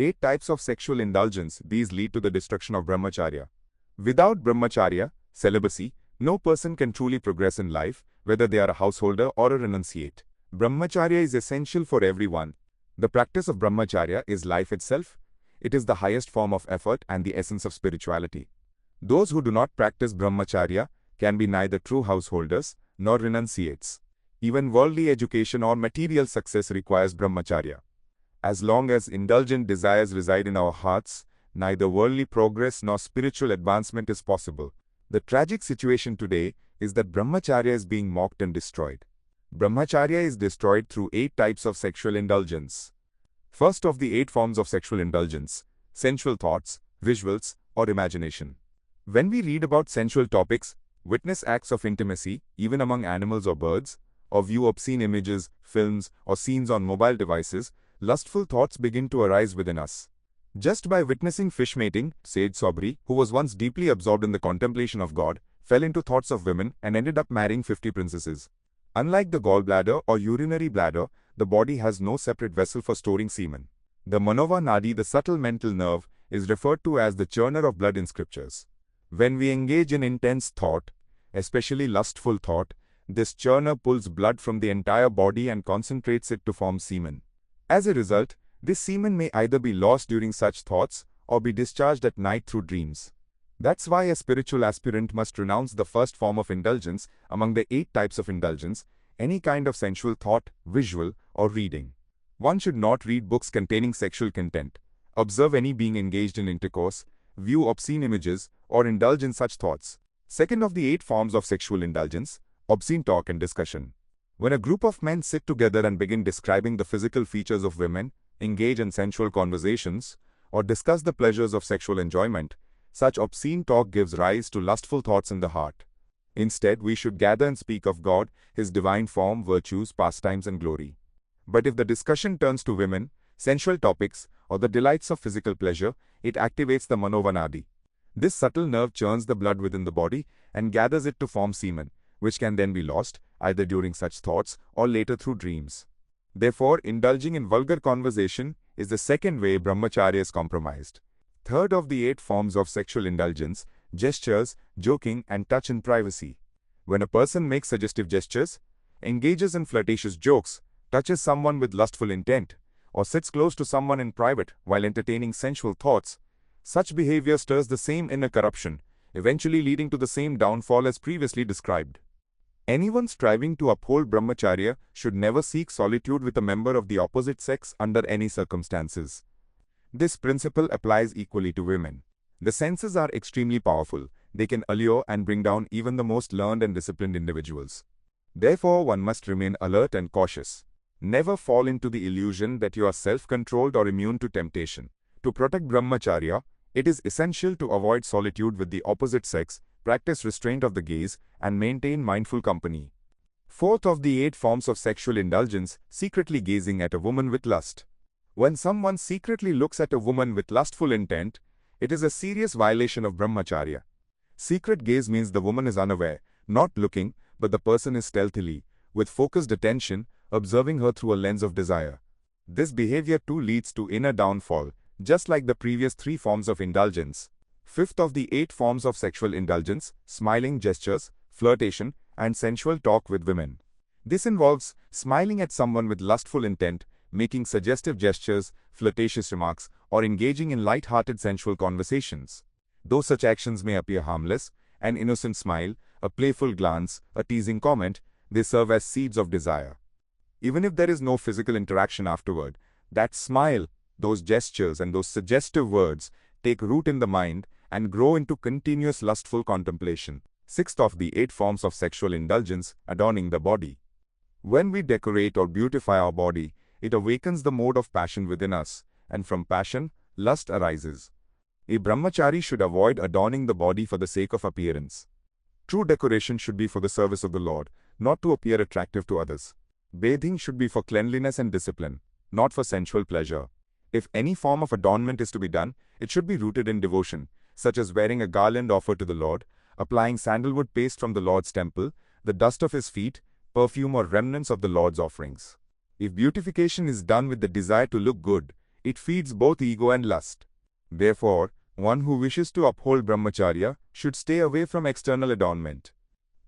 8 types of sexual indulgence. These lead to the destruction of brahmacharya. Without brahmacharya, celibacy, no person can truly progress in life, whether they are a householder or a renunciate. Brahmacharya is essential for everyone. The practice of brahmacharya is life itself. It is the highest form of effort and the essence of spirituality. Those who do not practice brahmacharya can be neither true householders nor renunciates. Even worldly education or material success requires brahmacharya. As long as indulgent desires reside in our hearts, neither worldly progress nor spiritual advancement is possible. The tragic situation today is that brahmacharya is being mocked and destroyed. Brahmacharya is destroyed through 8 types of sexual indulgence. First of the 8 forms of sexual indulgence: sensual thoughts, visuals, or imagination. When we read about sensual topics, witness acts of intimacy, even among animals or birds, or view obscene images, films, or scenes on mobile devices, lustful thoughts begin to arise within us. Just by witnessing fish mating, Sage Sobri, who was once deeply absorbed in the contemplation of God, fell into thoughts of women and ended up marrying 50 princesses. Unlike the gallbladder or urinary bladder, the body has no separate vessel for storing semen. The Manova Nadi, the subtle mental nerve, is referred to as the churner of blood in scriptures. When we engage in intense thought, especially lustful thought, this churner pulls blood from the entire body and concentrates it to form semen. As a result, this semen may either be lost during such thoughts or be discharged at night through dreams. That's why a spiritual aspirant must renounce the first form of indulgence among the 8 types of indulgence, any kind of sensual thought, visual, or reading. One should not read books containing sexual content, observe any being engaged in intercourse, view obscene images, or indulge in such thoughts. Second of the 8 forms of sexual indulgence: obscene talk and discussion. When a group of men sit together and begin describing the physical features of women, engage in sensual conversations, or discuss the pleasures of sexual enjoyment, such obscene talk gives rise to lustful thoughts in the heart. Instead, we should gather and speak of God, His divine form, virtues, pastimes, and glory. But if the discussion turns to women, sensual topics, or the delights of physical pleasure, it activates the Manova Nadi. This subtle nerve churns the blood within the body and gathers it to form semen, which can then be lost, either during such thoughts or later through dreams. Therefore, indulging in vulgar conversation is the second way brahmacharya is compromised. Third of the 8 forms of sexual indulgence: gestures, joking, and touch in privacy. When a person makes suggestive gestures, engages in flirtatious jokes, touches someone with lustful intent, or sits close to someone in private while entertaining sensual thoughts, such behavior stirs the same inner corruption, eventually leading to the same downfall as previously described. Anyone striving to uphold brahmacharya should never seek solitude with a member of the opposite sex under any circumstances. This principle applies equally to women. The senses are extremely powerful. They can allure and bring down even the most learned and disciplined individuals. Therefore, one must remain alert and cautious. Never fall into the illusion that you are self-controlled or immune to temptation. To protect brahmacharya, it is essential to avoid solitude with the opposite sex, practice restraint of the gaze, and maintain mindful company. Fourth of the 8 forms of sexual indulgence: secretly gazing at a woman with lust. When someone secretly looks at a woman with lustful intent, it is a serious violation of brahmacharya. Secret gaze means the woman is unaware, not looking, but the person is stealthily, with focused attention, observing her through a lens of desire. This behavior too leads to inner downfall, just like the previous 3 forms of indulgence. Fifth of the 8 forms of sexual indulgence: smiling gestures, flirtation, and sensual talk with women. This involves smiling at someone with lustful intent, making suggestive gestures, flirtatious remarks, or engaging in light-hearted sensual conversations. Though such actions may appear harmless, an innocent smile, a playful glance, a teasing comment, they serve as seeds of desire. Even if there is no physical interaction afterward, that smile, those gestures, and those suggestive words take root in the mind and grow into continuous lustful contemplation. Sixth of the 8 forms of sexual indulgence: adorning the body. When we decorate or beautify our body, it awakens the mode of passion within us, and from passion, lust arises. A brahmachari should avoid adorning the body for the sake of appearance. True decoration should be for the service of the Lord, not to appear attractive to others. Bathing should be for cleanliness and discipline, not for sensual pleasure. If any form of adornment is to be done, it should be rooted in devotion, such as wearing a garland offered to the Lord, applying sandalwood paste from the Lord's temple, the dust of His feet, perfume, or remnants of the Lord's offerings. If beautification is done with the desire to look good, It feeds both ego and lust. Therefore, one who wishes to uphold brahmacharya should stay away from external adornment.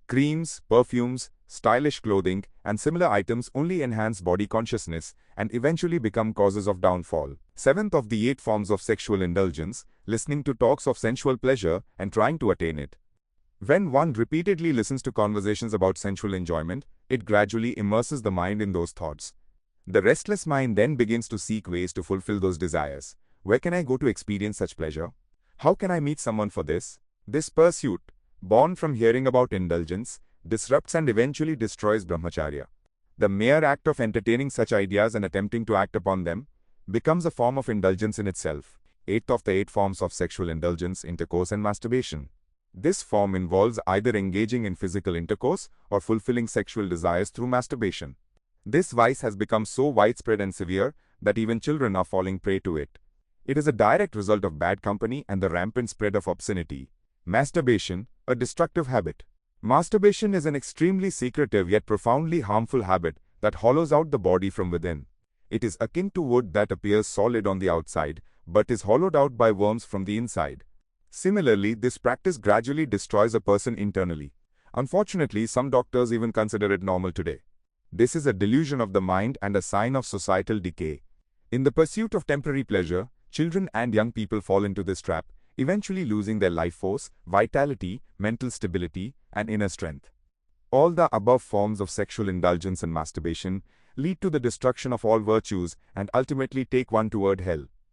Creams, perfumes, stylish clothing, and similar items only enhance body consciousness and eventually become causes of downfall. Seventh of the 8 forms of sexual indulgence, listening to talks of sensual pleasure and trying to attain it. When one repeatedly listens to conversations about sensual enjoyment, it gradually immerses the mind in those thoughts. The restless mind then begins to seek ways to fulfill those desires. Where can I go to experience such pleasure? How can I meet someone for this? This pursuit, born from hearing about indulgence, disrupts and eventually destroys brahmacharya. The mere act of entertaining such ideas and attempting to act upon them becomes a form of indulgence in itself. Eighth of the 8 forms of sexual indulgence, intercourse and masturbation. This form involves either engaging in physical intercourse or fulfilling sexual desires through masturbation. This vice has become so widespread and severe that even children are falling prey to it. It is a direct result of bad company and the rampant spread of obscenity. Masturbation, a destructive habit. Masturbation is an extremely secretive yet profoundly harmful habit that hollows out the body from within. It is akin to wood that appears solid on the outside, but is hollowed out by worms from the inside. Similarly, this practice gradually destroys a person internally. Unfortunately, some doctors even consider it normal today. This is a delusion of the mind and a sign of societal decay. In the pursuit of temporary pleasure, children and young people fall into this trap, eventually losing their life force, vitality, mental stability, and inner strength. All the above forms of sexual indulgence and masturbation lead to the destruction of all virtues and ultimately take one toward hell.